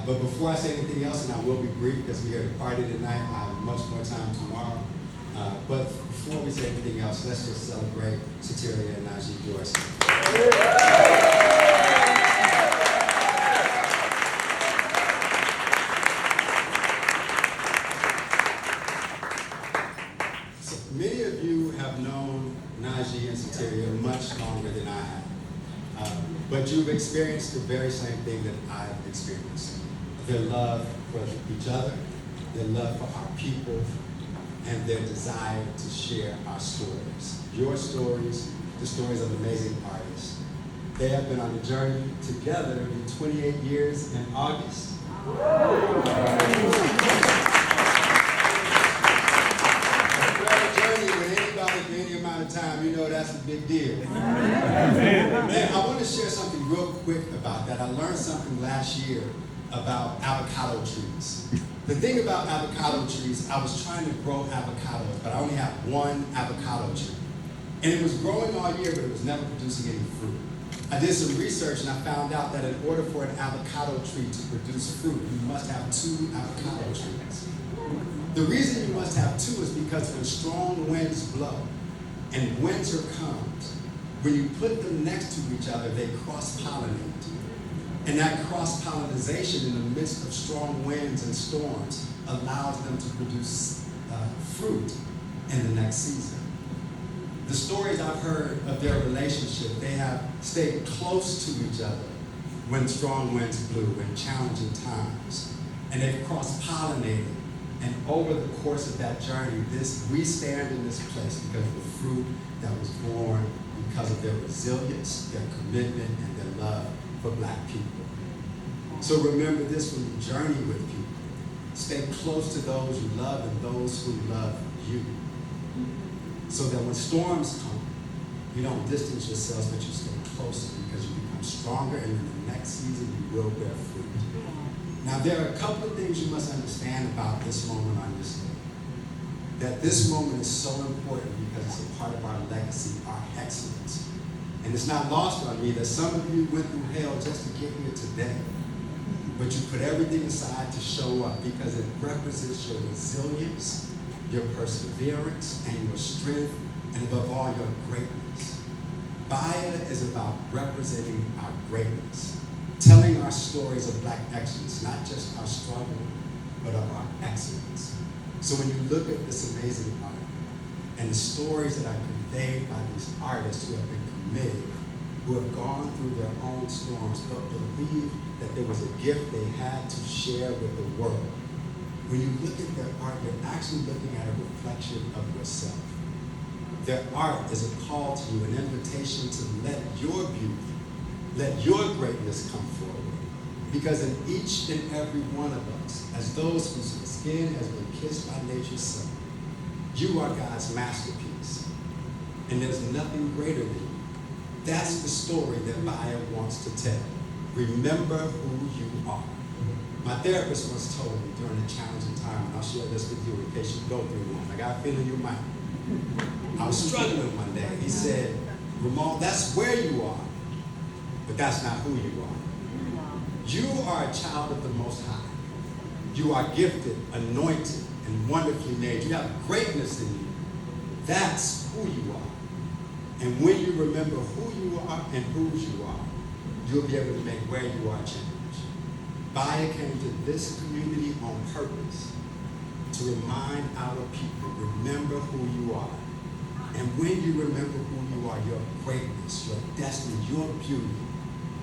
But before I say anything else, and I will be brief because we are at a party tonight, I have much more time tomorrow. But before we say anything else, let's just celebrate Soteria and Najee Joyce. So many of you have known Najee and Soteria much longer than I have. But you've experienced the very same thing that I've experienced. Their love for each other, their love for our people, and their desire to share our stories. Your stories, the stories of amazing artists. They have been on a journey together in 28 years in August. Any amount of time, you know that's a big deal. Man, I want to share something real quick about that. I learned something last year about avocado trees. The thing about avocado trees, I was trying to grow avocados, but I only have one avocado tree. And it was growing all year, but it was never producing any fruit. I did some research and I found out that in order for an avocado tree to produce fruit, you must have 2 avocado trees. The reason you must have 2 is because when strong winds blow and winter comes, when you put them next to each other, they cross-pollinate. And that cross-pollination in the midst of strong winds and storms allows them to produce fruit in the next season. The stories I've heard of their relationship, they have stayed close to each other when strong winds blew in challenging times. And they've cross-pollinated. And over the course of that journey, we stand in this place because of the fruit that was born because of their resilience, their commitment, and their love for Black people. So remember this when you journey with people. Stay close to those you love and those who love you. So that when storms come, you don't distance yourselves, but you stay closer because you become stronger, and in the next season you will bear fruit. Now, there are a couple of things you must understand about this moment on this day. That this moment is so important because it's a part of our legacy, our excellence. And it's not lost on me that some of you went through hell just to get here today. But you put everything aside to show up because it represents your resilience, your perseverance, and your strength, and above all, your greatness. Baya is about representing our greatness. Telling our stories of Black excellence, not just our struggle, but of our excellence. So when you look at this amazing art and the stories that are conveyed by these artists who have been committed, who have gone through their own storms, but believe that there was a gift they had to share with the world. When you look at their art, you're actually looking at a reflection of yourself. Their art is a call to you, an invitation to let your beauty, let your greatness come forward. Because in each and every one of us, as those whose skin has been kissed by nature's sun, you are God's masterpiece. And there's nothing greater than you. That's the story that Baya wants to tell. Remember who you are. My therapist once told me during a challenging time, and I'll share this with you in case you go through one. I got a feeling you might. I was struggling one day. He said, Romal, that's where you are. But that's not who you are. You are a child of the Most High. You are gifted, anointed, and wonderfully made. You have greatness in you. That's who you are. And when you remember who you are and whose you are, you'll be able to make where you are change. Baya came to this community on purpose to remind our people, remember who you are. And when you remember who you are, your greatness, your destiny, your beauty,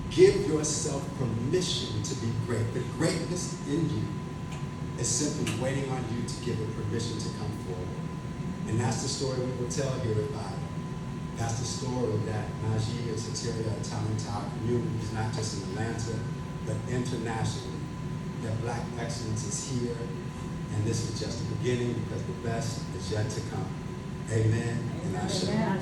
give yourself permission to be great. The greatness in you is simply waiting on you to give it permission to come forward. And that's the story we will tell here at Baya. That's the story that Najee and Soteria are telling to our communities, not just in Atlanta, but internationally. That Black excellence is here, and this is just the beginning because the best is yet to come. Amen. And I shall.